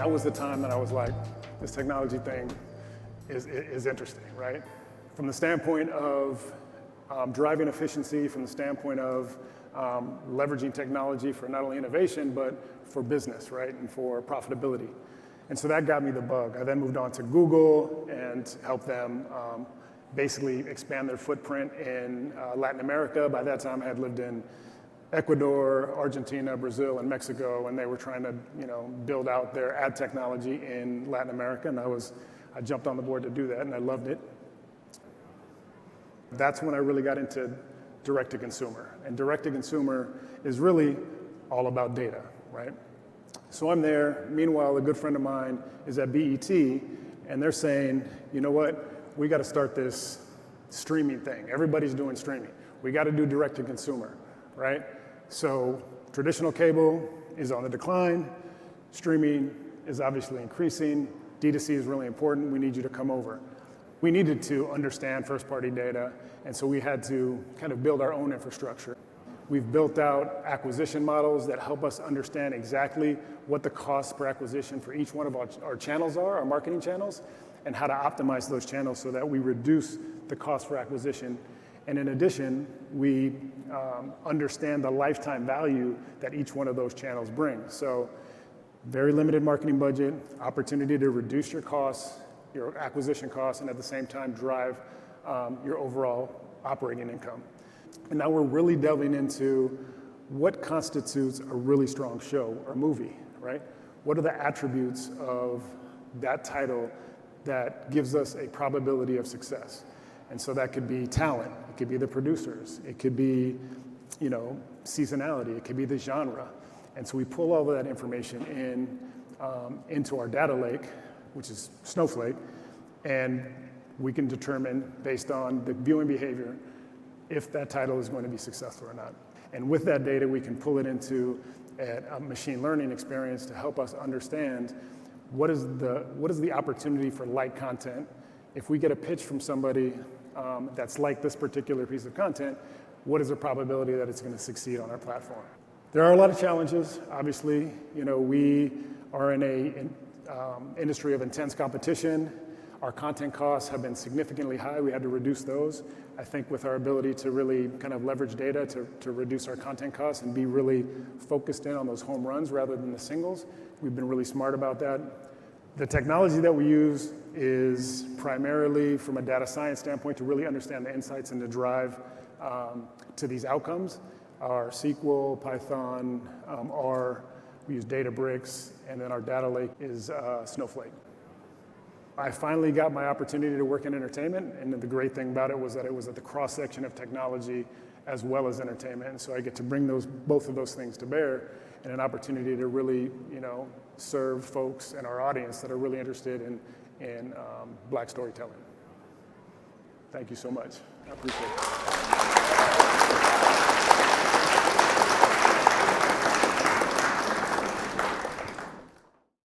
that was the time that I was like, this technology thing is interesting, right? From the standpoint of driving efficiency, from the standpoint of leveraging technology for not only innovation, but for business, right, and for profitability. And so that got me the bug. I then moved on to Google and helped them basically expand their footprint in Latin America. By that time, I had lived in Ecuador, Argentina, Brazil, and Mexico, and they were trying to, build out their ad technology in Latin America, and I jumped on the board to do that, and I loved it. That's when I really got into direct-to-consumer, and direct-to-consumer is really all about data, right? So I'm there. Meanwhile, a good friend of mine is at BET, and they're saying, you know what? We got to start this streaming thing. Everybody's doing streaming. We got to do direct-to-consumer, right? So traditional cable is on the decline. Streaming is obviously increasing. D2C is really important. We need you to come over. We needed to understand first-party data, and so we had to kind of build our own infrastructure. We've built out acquisition models that help us understand exactly what the cost per acquisition for each one of our channels are, our marketing channels, and how to optimize those channels so that we reduce the cost for acquisition. And in addition, we understand the lifetime value that each one of those channels brings. So very limited marketing budget, opportunity to reduce your costs, your acquisition costs, and at the same time drive your overall operating income. And now we're really delving into what constitutes a really strong show or movie, right? What are the attributes of that title that gives us a probability of success? And so that could be talent, it could be the producers, it could be, seasonality, it could be the genre. And so we pull all of that information into our data lake, which is Snowflake, and we can determine based on the viewing behavior if that title is going to be successful or not. And with that data, we can pull it into a machine learning experience to help us understand what is the opportunity for like content. If we get a pitch from somebody that's like this particular piece of content, what is the probability that it's going to succeed on our platform? There are a lot of challenges. Obviously, we are in an industry of intense competition. Our content costs have been significantly high. We had to reduce those. I think with our ability to really kind of leverage data to reduce our content costs and be really focused in on those home runs rather than the singles, we've been really smart about that. The technology that we use is primarily from a data science standpoint to really understand the insights and to drive to these outcomes. Our SQL, Python, R, we use Databricks, and then our data lake is Snowflake. I finally got my opportunity to work in entertainment, and the great thing about it was that it was at the cross-section of technology as well as entertainment, and so I get to bring both of those things to bear, and an opportunity to really, serve folks in our audience that are really interested in Black storytelling. Thank you so much. I appreciate it.